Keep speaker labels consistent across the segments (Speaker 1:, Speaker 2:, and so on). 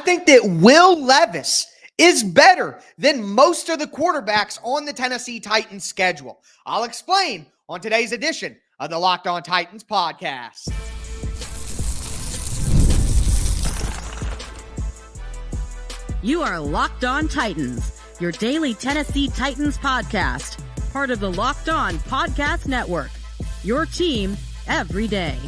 Speaker 1: think that Will Levis is better than most of the quarterbacks on the Tennessee Titans schedule. I'll explain on today's edition of the Locked On Titans podcast.
Speaker 2: You are Locked On Titans, your daily Tennessee Titans podcast, part of the Locked On Podcast Network, your team every day.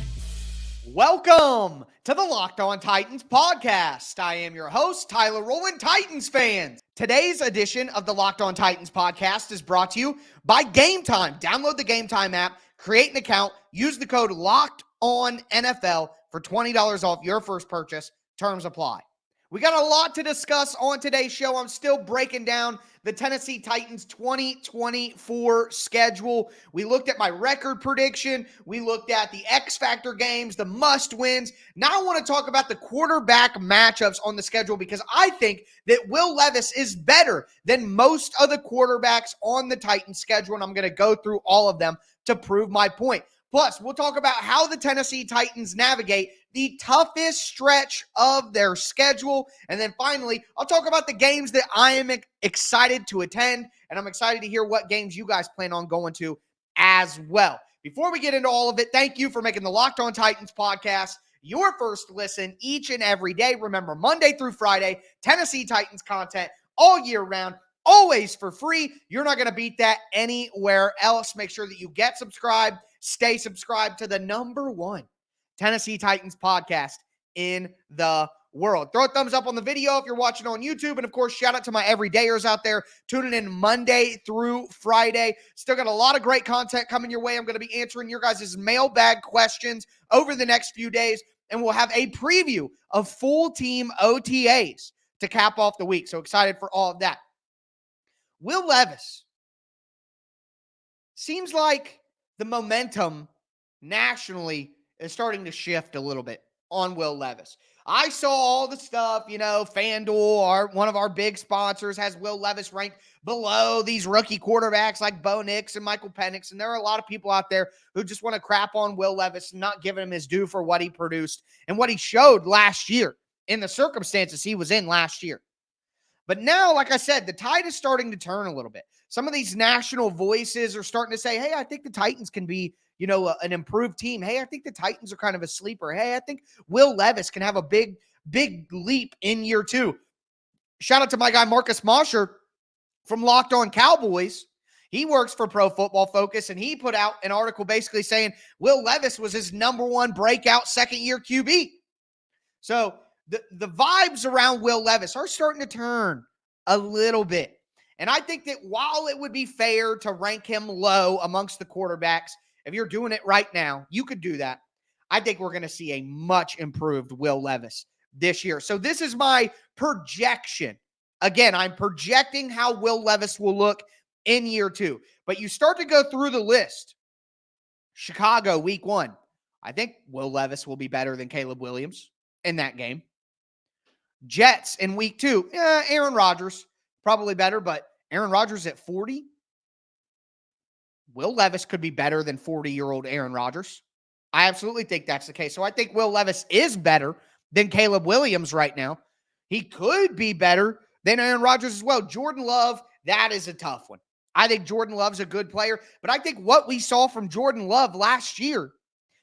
Speaker 1: Welcome to the Locked On Titans podcast. I am your host, Tyler Rowland, Titans fans. Today's edition of the Locked On Titans podcast is brought to you by Game Time. Download the Game Time app, create an account, use the code LOCKEDONNFL for $20 off your first purchase. Terms apply. We got a lot to discuss on today's show. I'm still breaking down the Tennessee Titans 2024 schedule. We looked at my record prediction. We looked at the X Factor games, the must-wins. Now I want to talk about the quarterback matchups on the schedule because I think that Will Levis is better than most of the quarterbacks on the Titans schedule, and I'm going to go through all of them to prove my point. Plus, we'll talk about how the Tennessee Titans navigate the toughest stretch of their schedule. And then finally, I'll talk about the games that I am excited to attend. And I'm excited to hear what games you guys plan on going to as well. Before we get into all of it, thank you for making the Locked On Titans podcast your first listen each and every day. Remember, Monday through Friday, Tennessee Titans content all year round. Always for free. You're not going to beat that anywhere else. Make sure that you get subscribed. Stay subscribed to the number one Tennessee Titans podcast in the world. Throw a thumbs up on the video if you're watching on YouTube. And, of course, shout out to my everydayers out there tuning in Monday through Friday. Still got a lot of great content coming your way. I'm going to be answering your guys' mailbag questions over the next few days. And we'll have a preview of full team OTAs to cap off the week. So excited for all of that. Will Levis. Seems like the momentum nationally is starting to shift a little bit on Will Levis. I saw all the stuff, FanDuel, one of our big sponsors, has Will Levis ranked below these rookie quarterbacks like Bo Nix and Michael Penix. And there are a lot of people out there who just want to crap on Will Levis and not giving him his due for what he produced and what he showed last year in the circumstances he was in last year. But now, like I said, the tide is starting to turn a little bit. Some of these national voices are starting to say, hey, I think the Titans can be, an improved team. Hey, I think the Titans are kind of a sleeper. Hey, I think Will Levis can have a big leap in year two. Shout out to my guy, Marcus Mosher from Locked On Cowboys. He works for Pro Football Focus, and he put out an article basically saying Will Levis was his number one breakout second-year QB. So the vibes around Will Levis are starting to turn a little bit. And I think that while it would be fair to rank him low amongst the quarterbacks, if you're doing it right now, you could do that. I think we're going to see a much improved Will Levis this year. So this is my projection. Again, I'm projecting how Will Levis will look in year two. But you start to go through the list. Chicago, week 1. I think Will Levis will be better than Caleb Williams in that game. Jets in week 2. Aaron Rodgers, probably better, but Aaron Rodgers at 40. Will Levis could be better than 40-year-old Aaron Rodgers. I absolutely think that's the case. So I think Will Levis is better than Caleb Williams right now. He could be better than Aaron Rodgers as well. Jordan Love, that is a tough one. I think Jordan Love's a good player, but I think what we saw from Jordan Love last year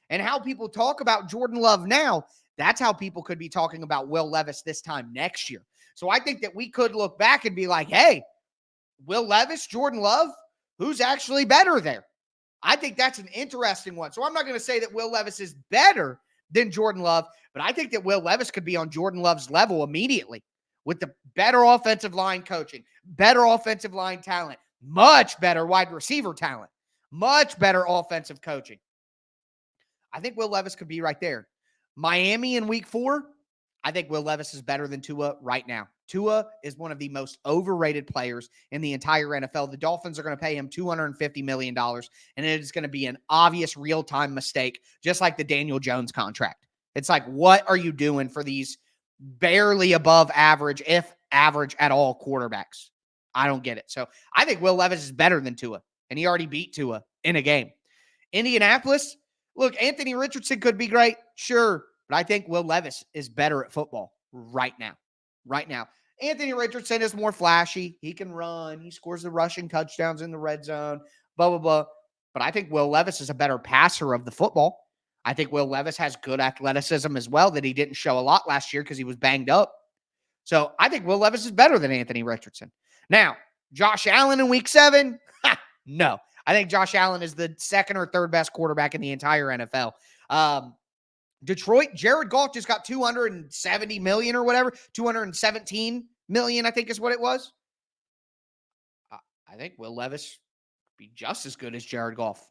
Speaker 1: and how people talk about Jordan Love now, that's how people could be talking about Will Levis this time next year. So I think that we could look back and be like, hey, Will Levis, Jordan Love, who's actually better there? I think that's an interesting one. So I'm not going to say that Will Levis is better than Jordan Love, but I think that Will Levis could be on Jordan Love's level immediately with the better offensive line coaching, better offensive line talent, much better wide receiver talent, much better offensive coaching. I think Will Levis could be right there. Miami in week 4, I think Will Levis is better than Tua right now. Tua is one of the most overrated players in the entire NFL. The Dolphins are going to pay him $250 million, and it is going to be an obvious real-time mistake, just like the Daniel Jones contract. It's like, what are you doing for these barely above average, if average at all, quarterbacks? I don't get it. So I think Will Levis is better than Tua, and he already beat Tua in a game. Indianapolis, look, Anthony Richardson could be great, sure, but I think Will Levis is better at football right now. right now. Anthony Richardson is more flashy. He can run. He scores the rushing touchdowns in the red zone, blah, blah, blah. But I think Will Levis is a better passer of the football. I think Will Levis has good athleticism as well that he didn't show a lot last year because he was banged up. So I think Will Levis is better than Anthony Richardson. Now, Josh Allen in week 7? No. I think Josh Allen is the second or third best quarterback in the entire NFL. Detroit, Jared Goff just got 270 million or whatever, 217 million, I think is what it was. I think Will Levis be just as good as Jared Goff.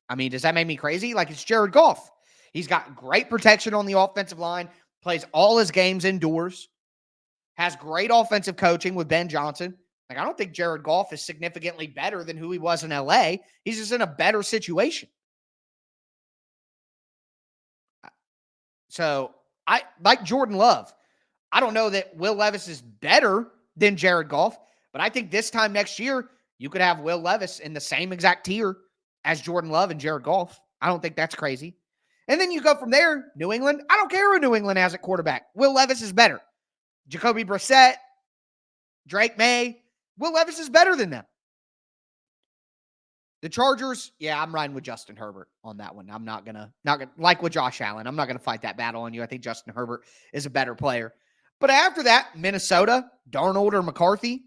Speaker 1: I mean, does that make me crazy? Like, it's Jared Goff. He's got great protection on the offensive line, plays all his games indoors, has great offensive coaching with Ben Johnson. Like, I don't think Jared Goff is significantly better than who he was in LA. He's just in a better situation. So, I like Jordan Love. I don't know that Will Levis is better than Jared Goff, but I think this time next year, you could have Will Levis in the same exact tier as Jordan Love and Jared Goff. I don't think that's crazy. And then you go from there, New England. I don't care who New England has at quarterback. Will Levis is better. Jacoby Brissett, Drake May. Will Levis is better than them. The Chargers, yeah, I'm riding with Justin Herbert on that one. I'm not gonna like with Josh Allen. I'm not gonna fight that battle on you. I think Justin Herbert is a better player. But after that, Minnesota, Darnold or McCarthy,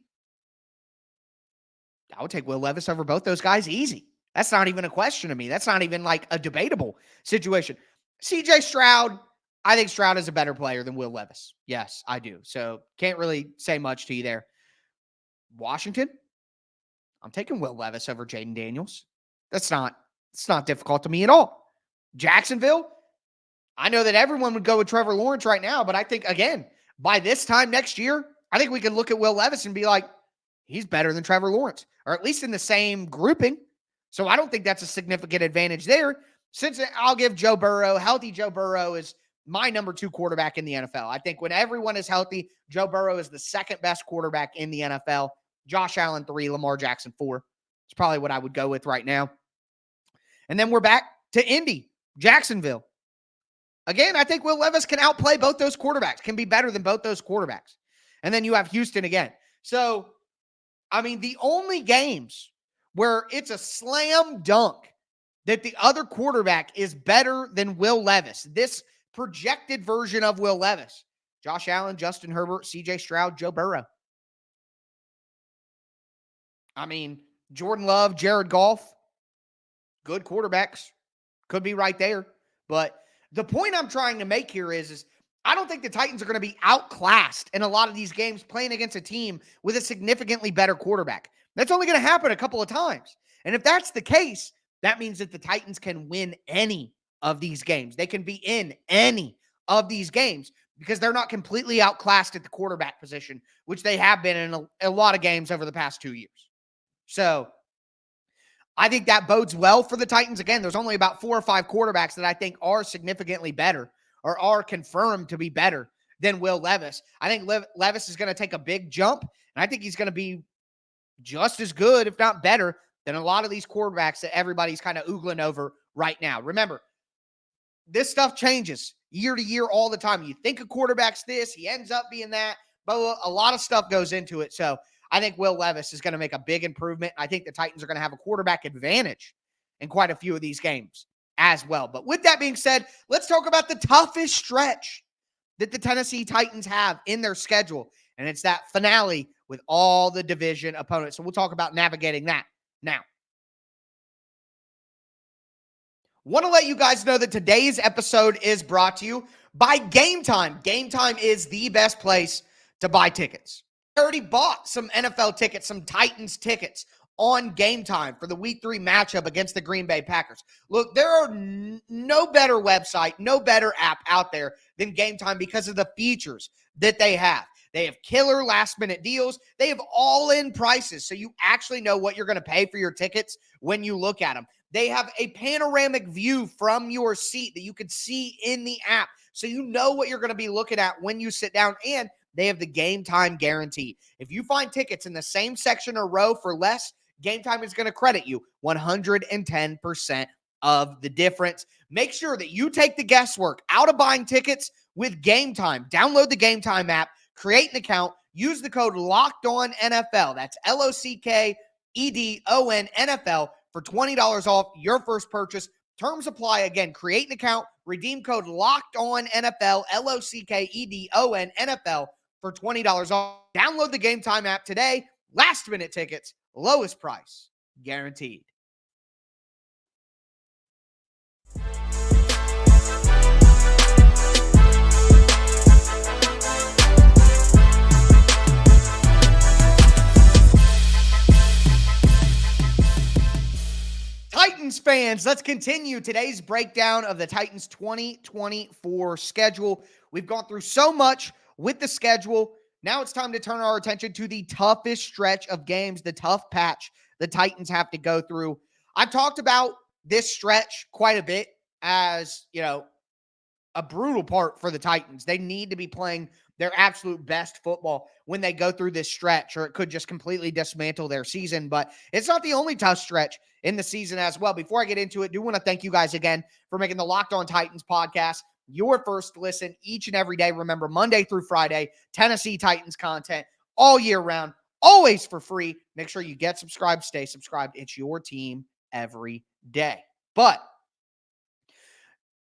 Speaker 1: I would take Will Levis over both those guys easy. That's not even a question to me. That's not even like a debatable situation. CJ Stroud, I think Stroud is a better player than Will Levis. Yes, I do. So can't really say much to you there. Washington, I'm taking Will Levis over Jaden Daniels. It's not difficult to me at all. Jacksonville, I know that everyone would go with Trevor Lawrence right now, but I think, again, by this time next year, I think we can look at Will Levis and be like, he's better than Trevor Lawrence, or at least in the same grouping. So I don't think that's a significant advantage there. Since I'll give Joe Burrow, healthy Joe Burrow is my number 2 quarterback in the NFL. I think when everyone is healthy, Joe Burrow is the second best quarterback in the NFL. Josh Allen 3, Lamar Jackson 4. It's probably what I would go with right now. And then we're back to Indy, Jacksonville. Again, I think Will Levis can outplay both those quarterbacks, can be better than both those quarterbacks. And then you have Houston again. So, I mean, the only games where it's a slam dunk that the other quarterback is better than Will Levis, this projected version of Will Levis, Josh Allen, Justin Herbert, CJ Stroud, Joe Burrow. I mean, Jordan Love, Jared Goff, good quarterbacks. Could be right there. But the point I'm trying to make here is I don't think the Titans are going to be outclassed in a lot of these games playing against a team with a significantly better quarterback. That's only going to happen a couple of times. And if that's the case, that means that the Titans can win any of these games. They can be in any of these games because they're not completely outclassed at the quarterback position, which they have been in a lot of games over the past 2 years. So I think that bodes well for the Titans. Again, there's only about 4 or 5 quarterbacks that I think are significantly better or are confirmed to be better than Will Levis. I think Levis is going to take a big jump, and I think he's going to be just as good, if not better, than a lot of these quarterbacks that everybody's kind of oogling over right now. Remember, this stuff changes year to year all the time. You think a quarterback's this, he ends up being that, but a lot of stuff goes into it. So I think Will Levis is going to make a big improvement. I think the Titans are going to have a quarterback advantage in quite a few of these games as well. But with that being said, let's talk about the toughest stretch that the Tennessee Titans have in their schedule. And it's that finale with all the division opponents. So we'll talk about navigating that now. Want to let you guys know that today's episode is brought to you by Game Time. Game Time is the best place to buy tickets. I already bought some NFL tickets, some Titans tickets on Game Time for the Week 3 matchup against the Green Bay Packers. Look, there are no better website, no better app out there than Game Time because of the features that they have. They have killer last-minute deals. They have all-in prices, so you actually know what you're going to pay for your tickets when you look at them. They have a panoramic view from your seat that you can see in the app, so you know what you're going to be looking at when you sit down, and they have the Game Time guarantee. If you find tickets in the same section or row for less, Game Time is going to credit you 110% of the difference. Make sure that you take the guesswork out of buying tickets with Game Time. Download the Game Time app, create an account, use the code LOCKEDONNFL. That's LOCKEDON for $20 off your first purchase. Terms apply. Again, create an account, redeem code LOCKEDONNFL, LOCKEDONNFL for $20 off. Download the Game Time app today. Last minute tickets, lowest price, guaranteed. Titans fans, let's continue today's breakdown of the Titans 2024 schedule. We've gone through so much with the schedule. Now it's time to turn our attention to the toughest stretch of games, the tough patch the Titans have to go through. I've talked about this stretch quite a bit as, a brutal part for the Titans. They need to be playing their absolute best football when they go through this stretch, or it could just completely dismantle their season. But it's not the only tough stretch in the season as well. Before I get into it, I do want to thank you guys again for making the Locked On Titans podcast your first listen each and every day. Remember, Monday through Friday, Tennessee Titans content all year round, always for free. Make sure you get subscribed, stay subscribed. It's your team every day. But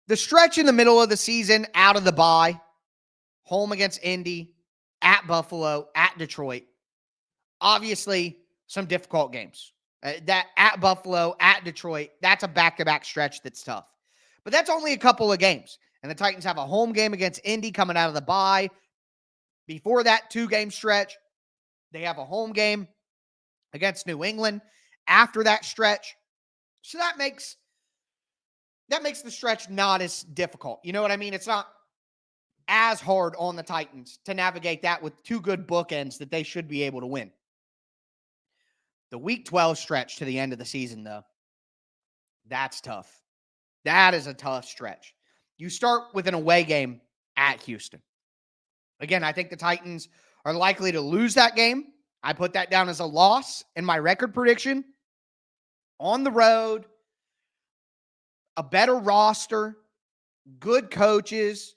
Speaker 1: the stretch in the middle of the season, out of the bye, home against Indy, at Buffalo, at Detroit, obviously some difficult games. That at Buffalo, at Detroit, that's a back-to-back stretch that's tough. But that's only a couple of games. And the Titans have a home game against Indy coming out of the bye. Before that 2-game stretch, they have a home game against New England after that stretch. So that makes the stretch not as difficult. You know what I mean? It's not as hard on the Titans to navigate that with 2 good bookends that they should be able to win. The Week 12 stretch to the end of the season, though, that's tough. That is a tough stretch. You start with an away game at Houston. Again, I think the Titans are likely to lose that game. I put that down as a loss in my record prediction. On the road, a better roster, good coaches,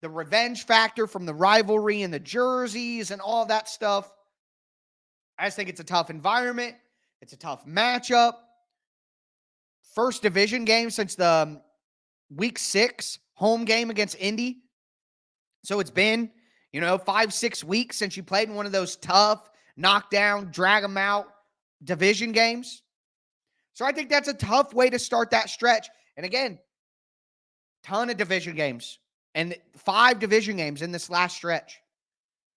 Speaker 1: the revenge factor from the rivalry and the jerseys and all that stuff. I just think it's a tough environment. It's a tough matchup. First division game since the Week 6 home game against Indy. So it's been, 5-6 weeks since you played in one of those tough, knockdown, drag them out division games. So I think that's a tough way to start that stretch. And again, ton of division games and 5 division games in this last stretch.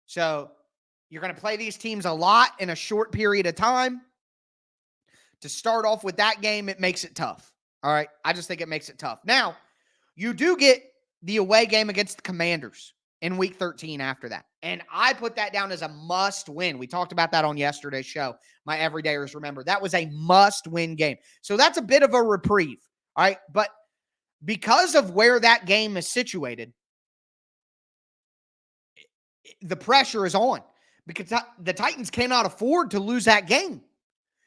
Speaker 1: So you're going to play these teams a lot in a short period of time. To start off with that game, it makes it tough. All right. I just think it makes it tough. Now, you do get the away game against the Commanders in Week 13 after that. And I put that down as a must win. We talked about that on yesterday's show. My everydayers remember that was a must win game. So that's a bit of a reprieve. All right. But because of where that game is situated, the pressure is on because the Titans cannot afford to lose that game.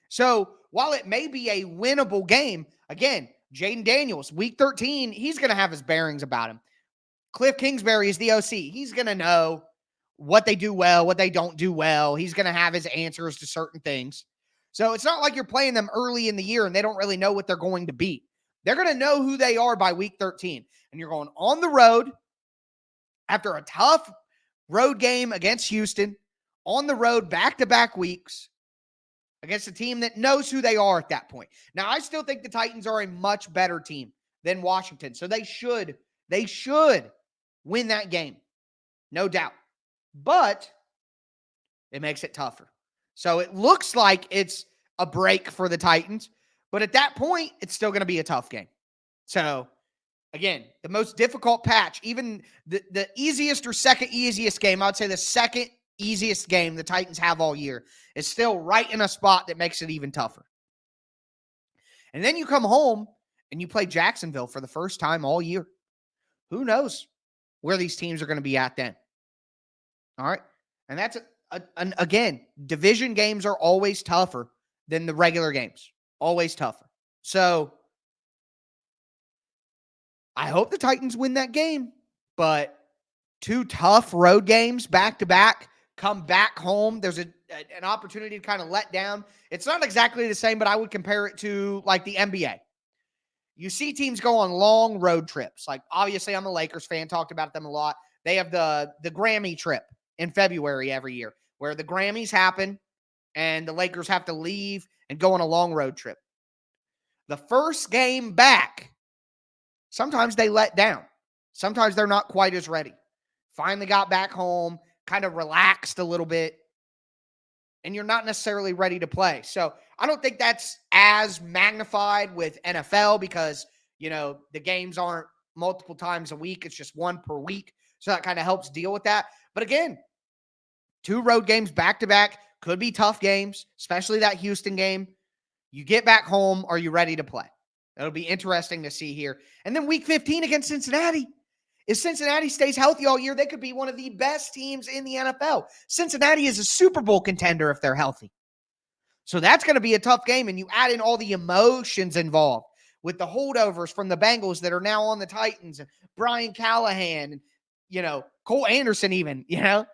Speaker 1: So while it may be a winnable game, again, Jaden Daniels, Week 13, he's going to have his bearings about him. Cliff Kingsbury is the OC. He's going to know what they do well, what they don't do well. He's going to have his answers to certain things. So it's not like you're playing them early in the year and they don't really know what they're going to be. They're going to know who they are by Week 13. And you're going on the road after a tough road game against Houston, on the road back-to-back weeks against a team that knows who they are at that point. Now, I still think the Titans are a much better team than Washington. So they should win that game. No doubt. But it makes it tougher. So it looks like it's a break for the Titans. But at that point, it's still going to be a tough game. So, again, the most difficult patch, even the easiest or second easiest game, I would say the second easiest game the Titans have all year is still right in a spot that makes it even tougher. And then you come home and you play Jacksonville for the first time all year. Who knows where these teams are going to be at then? All right. And that's, again, division games are always tougher than the regular games. Always tougher. So I hope the Titans win that game, but 2 tough road games back to back, come back home. There's an opportunity to kind of let down. It's not exactly the same, but I would compare it to like the NBA. You see teams go on long road trips. Like, obviously, I'm a Lakers fan, talked about them a lot. They have the Grammy trip in February every year where the Grammys happen and the Lakers have to leave and go on a long road trip. The first game back, sometimes they let down. Sometimes they're not quite as ready. Finally got back home, kind of relaxed a little bit, and you're not necessarily ready to play. So I don't think that's as magnified with NFL because, the games aren't multiple times a week. It's just one per week. So that kind of helps deal with that. But again, 2 road games back to back could be tough games, especially that Houston game. You get back home. Are you ready to play? It'll be interesting to see here. And then week 15 against Cincinnati. If Cincinnati stays healthy all year, they could be one of the best teams in the NFL. Cincinnati is a Super Bowl contender if they're healthy. So that's going to be a tough game. And you add in all the emotions involved with the holdovers from the Bengals that are now on the Titans and Brian Callahan and, Cole Anderson even, and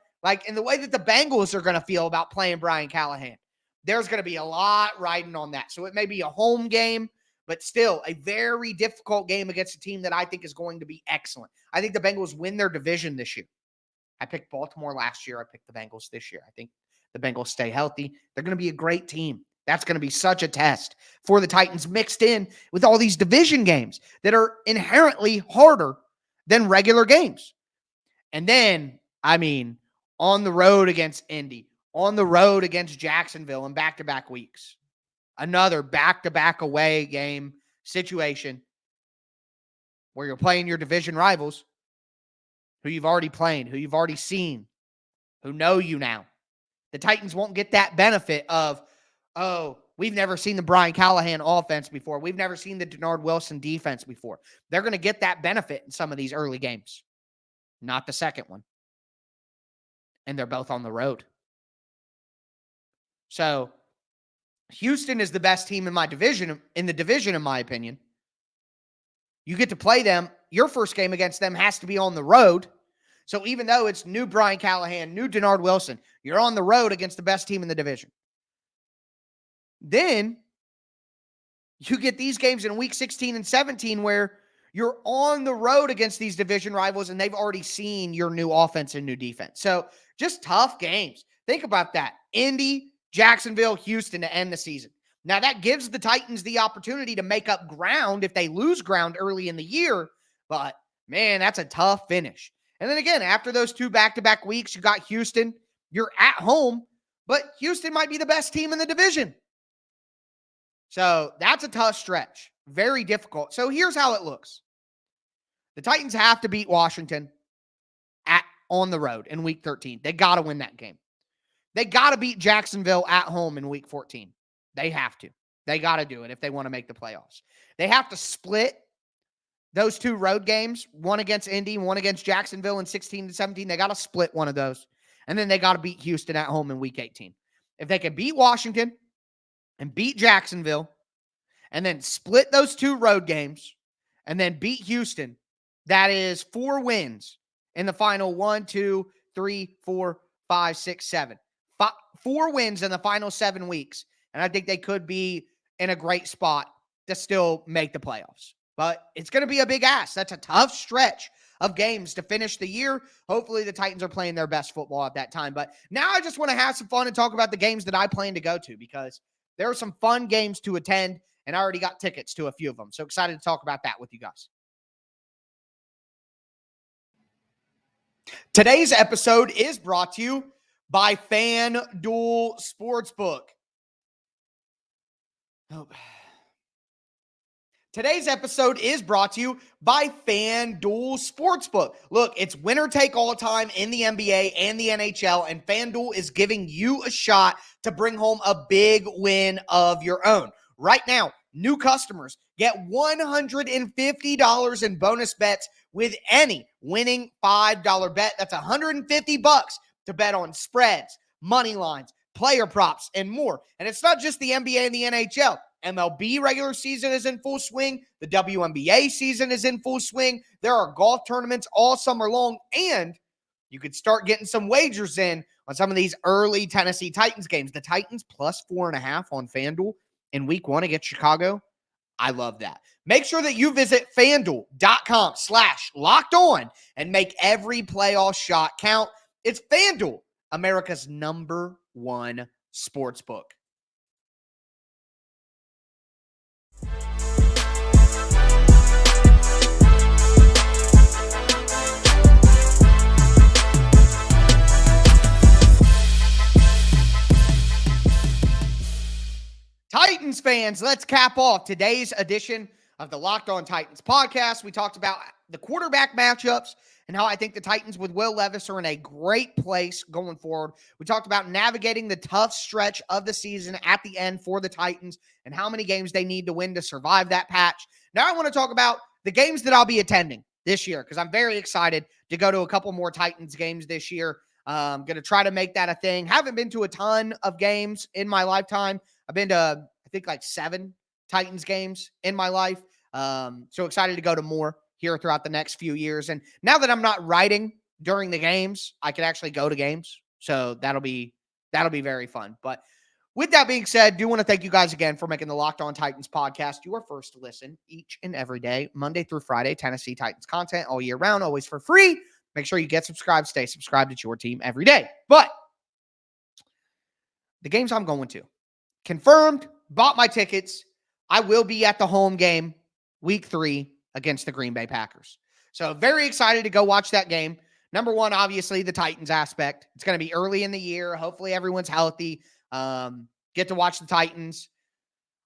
Speaker 1: the way that the Bengals are going to feel about playing Brian Callahan. There's going to be a lot riding on that. So it may be a home game, but still a very difficult game against a team that I think is going to be excellent. I think the Bengals win their division this year. I picked Baltimore last year. I picked the Bengals this year. I think the Bengals stay healthy. They're going to be a great team. That's going to be such a test for the Titans mixed in with all these division games that are inherently harder than regular games. And then, on the road against Indy, on the road against Jacksonville in back-to-back weeks. Another back-to-back away game situation where you're playing your division rivals who you've already played, who you've already seen, who know you now. The Titans won't get that benefit of, we've never seen the Brian Callahan offense before. We've never seen the Denard Wilson defense before. They're going to get that benefit in some of these early games, not the second one. And they're both on the road. So Houston is the best team in the division, in my opinion. You get to play them. Your first game against them has to be on the road. So even though it's new Brian Callahan, new Denard Wilson, you're on the road against the best team in the division. Then you get these games in week 16 and 17 where you're on the road against these division rivals and they've already seen your new offense and new defense. So just tough games. Think about that. Indy, Jacksonville, Houston to end the season. Now that gives the Titans the opportunity to make up ground if they lose ground early in the year. But man, that's a tough finish. And then again, after those 2 back-to-back weeks, you got Houston. You're at home, but Houston might be the best team in the division. So that's a tough stretch. Very difficult. So here's how it looks. The Titans have to beat Washington on the road in week 13. They got to win that game. They got to beat Jacksonville at home in week 14. They have to. They got to do it if they want to make the playoffs. They have to split those 2 road games, one against Indy, one against Jacksonville in 16 and 17. They got to split one of those. And then they got to beat Houston at home in week 18. If they can beat Washington and beat Jacksonville and then split those 2 road games and then beat Houston, that is 4 wins in the final 1, 2, 3, 4, 5, 6, 7. 4 wins in the final 7 weeks. And I think they could be in a great spot to still make the playoffs. But it's going to be a big ask. That's a tough stretch of games to finish the year. Hopefully the Titans are playing their best football at that time. But now I just want to have some fun and talk about the games that I plan to go to because there are some fun games to attend, and I already got tickets to a few of them. So excited to talk about that with you guys. Today's episode is brought to you by FanDuel Sportsbook. Today's episode is brought to you by FanDuel Sportsbook. Look, it's winner take all time in the NBA and the NHL, and FanDuel is giving you a shot to bring home a big win of your own. Right now, new customers get $150 in bonus bets with any winning $5 bet. That's $150 to bet on spreads, money lines, player props, and more. And it's not just the NBA and the NHL. MLB regular season is in full swing. The WNBA season is in full swing. There are golf tournaments all summer long. And You could start getting some wagers in on some of these early Tennessee Titans games. The Titans plus 4.5 on FanDuel in week 1 against Chicago. I love that. Make sure that you visit FanDuel.com/locked on and make every playoff shot count. It's FanDuel, America's #1 sportsbook. Titans fans, let's cap off today's edition of the Locked On Titans podcast. We talked about the quarterback matchups and how I think the Titans with Will Levis are in a great place going forward. We talked about navigating the tough stretch of the season at the end for the Titans and how many games they need to win to survive that patch. Now I want to talk about the games that I'll be attending this year because I'm very excited to go to a couple more Titans games this year. I'm going to try to make that a thing. Haven't been to a ton of games in my lifetime. I've been to, I think, like 7 Titans games in my life. So excited to go to more here throughout the next few years. And now that I'm not writing during the games, I can actually go to games. So that'll be very fun. But with that being said, do want to thank you guys again for making the Locked On Titans podcast your first to listen each and every day, Monday through Friday, Tennessee Titans content all year round, always for free. Make sure you get subscribed, stay subscribed. It's your team every day. But the games I'm going to, confirmed, bought my tickets. I will be at the home game week 3 against the Green Bay Packers. So very excited to go watch that game. Number one, obviously, the Titans aspect. It's going to be early in the year. Hopefully everyone's healthy. Get to watch the Titans.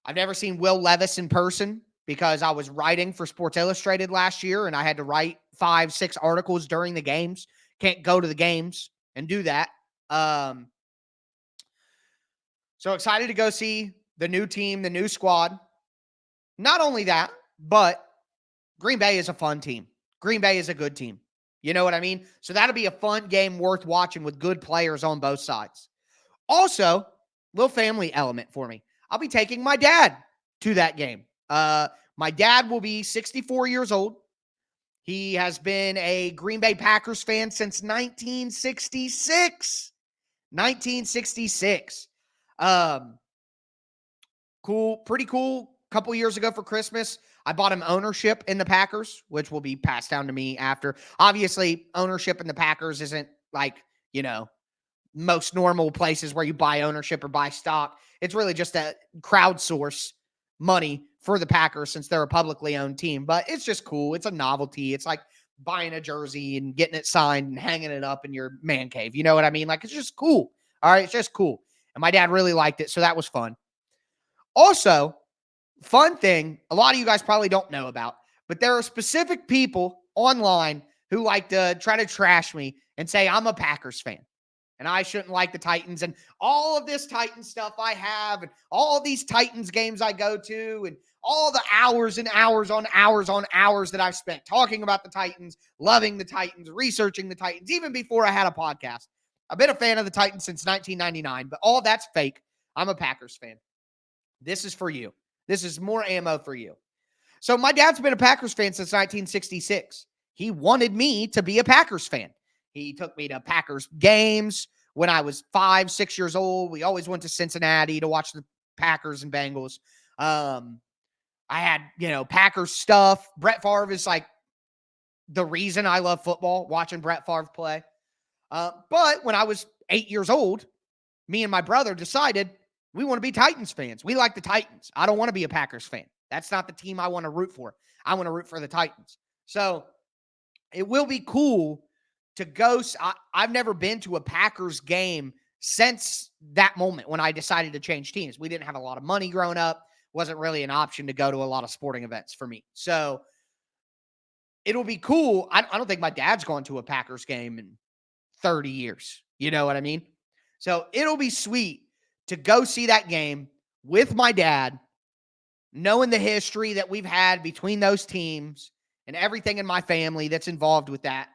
Speaker 1: I've never seen Will Levis in person because I was writing for Sports Illustrated last year and I had to write 5-6 articles during the games. Can't go to the games and do that. So excited to go see the new team, the new squad. Not only that, but Green Bay is a fun team. Green Bay is a good team. You know what I mean? So that'll be a fun game worth watching with good players on both sides. Also, little family element for me. I'll be taking my dad to that game. My dad will be 64 years old. He has been a Green Bay Packers fan since 1966. 1966. Cool, pretty cool. Couple years ago for Christmas, I bought him ownership in the Packers, which will be passed down to me after. Obviously, ownership in the Packers isn't like, most normal places where you buy ownership or buy stock. It's really just a crowdsource money for the Packers since they're a publicly owned team. But it's just cool. It's a novelty. It's like buying a jersey and getting it signed and hanging it up in your man cave. You know what I mean? Like, it's just cool. All right, it's just cool. And my dad really liked it, so that was fun. Also, fun thing, a lot of you guys probably don't know about, but there are specific people online who like to try to trash me and say I'm a Packers fan and I shouldn't like the Titans and all of this Titans stuff I have and all these Titans games I go to and all the hours and hours on hours on hours that I've spent talking about the Titans, loving the Titans, researching the Titans, even before I had a podcast. I've been a fan of the Titans since 1999, but all that's fake. I'm a Packers fan. This is for you. This is more ammo for you. So my dad's been a Packers fan since 1966. He wanted me to be a Packers fan. He took me to Packers games when I was 5, 6 years old. We always went to Cincinnati to watch the Packers and Bengals. I had, Packers stuff. Brett Favre is like the reason I love football, watching Brett Favre play. But when I was 8 years old, me and my brother decided we want to be Titans fans. We like the Titans. I don't want to be a Packers fan. That's not the team I want to root for. I want to root for the Titans. So it will be cool to go. I've never been to a Packers game since that moment when I decided to change teams. We didn't have a lot of money growing up. Wasn't really an option to go to a lot of sporting events for me. So it'll be cool. I don't think my dad's gone to a Packers game in 30 years. You know what I mean? So it'll be sweet to go see that game with my dad, knowing the history that we've had between those teams and everything in my family that's involved with that.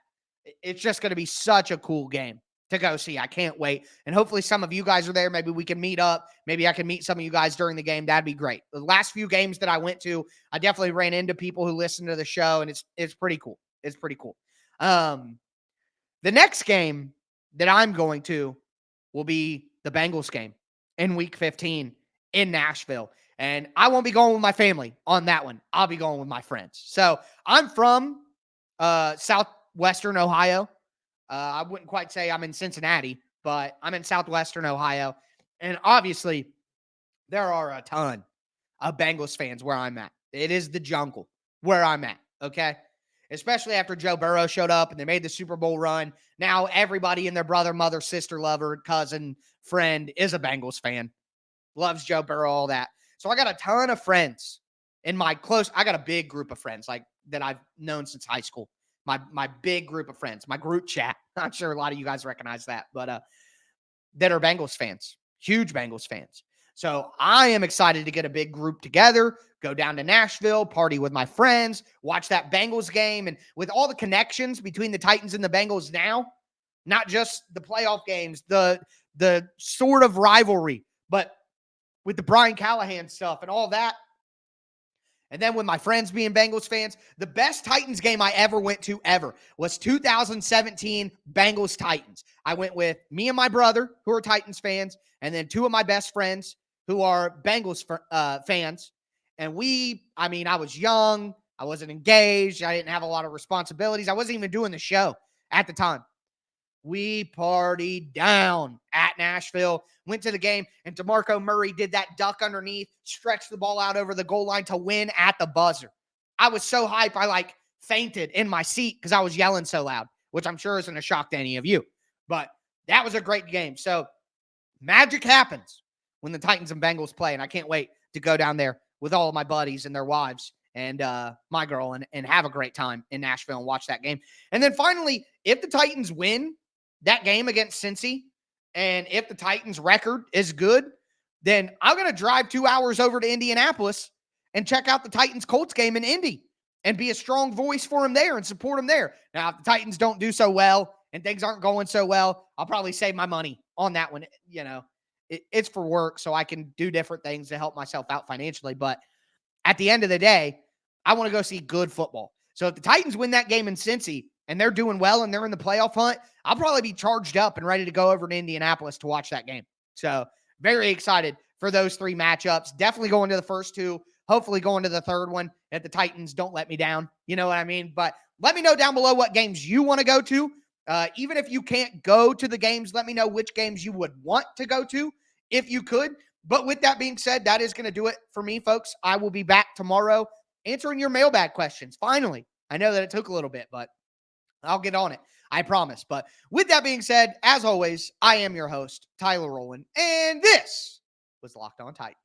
Speaker 1: It's just going to be such a cool game to go see. I can't wait. And hopefully some of you guys are there. Maybe we can meet up. Maybe I can meet some of you guys during the game. That'd be great. The last few games that I went to, I definitely ran into people who listen to the show, and it's pretty cool. It's pretty cool. The next game that I'm going to will be the Bengals game in week 15 in Nashville. And I won't be going with my family on that one. I'll be going with my friends. So I'm from southwestern Ohio. I wouldn't quite say I'm in Cincinnati, but I'm in southwestern Ohio. And obviously, there are a ton of Bengals fans where I'm at. It is the jungle where I'm at, okay? Especially after Joe Burrow showed up and they made the Super Bowl run. Now everybody and their brother, mother, sister, lover, cousin, friend is a Bengals fan. Loves Joe Burrow, all that. So I got a ton of friends in my I got a big group of friends like that I've known since high school. My big group of friends, my group chat. I'm sure a lot of you guys recognize that, but that are Bengals fans, huge Bengals fans. So I am excited to get a big group together, go down to Nashville, party with my friends, watch that Bengals game. And with all the connections between the Titans and the Bengals now, not just the playoff games, the sort of rivalry, but with the Brian Callahan stuff and all that. And then with my friends being Bengals fans, the best Titans game I ever went to was 2017 Bengals Titans. I went with me and my brother, who are Titans fans, and then two of my best friends who are Bengals fans. And I was young. I wasn't engaged. I didn't have a lot of responsibilities. I wasn't even doing the show at the time. We partied down at Nashville, went to the game, and DeMarco Murray did that duck underneath, stretched the ball out over the goal line to win at the buzzer. I was so hyped, I fainted in my seat because I was yelling so loud, which I'm sure isn't a shock to any of you. But that was a great game. So magic happens when the Titans and Bengals play, and I can't wait to go down there with all of my buddies and their wives and my girl and have a great time in Nashville and watch that game. And then finally, if the Titans win that game against Cincy, and if the Titans record is good, then I'm going to drive 2 hours over to Indianapolis and check out the Titans Colts game in Indy and be a strong voice for them there and support them there. Now, if the Titans don't do so well and things aren't going so well, I'll probably save my money on that one. It's for work, so I can do different things to help myself out financially. But at the end of the day, I want to go see good football. So if the Titans win that game in Cincy and they're doing well and they're in the playoff hunt, I'll probably be charged up and ready to go over to Indianapolis to watch that game. So very excited for those three matchups. Definitely going to the first two, hopefully going to the third one if the Titans don't let me down. You know what I mean? But let me know down below what games you want to go to. Even if you can't go to the games, let me know which games you would want to go to if you could. But with that being said, that is going to do it for me, folks. I will be back tomorrow answering your mailbag questions. Finally, I know that it took a little bit, but I'll get on it. I promise. But with that being said, as always, I am your host, Tyler Rowland, and this was Locked On Titans.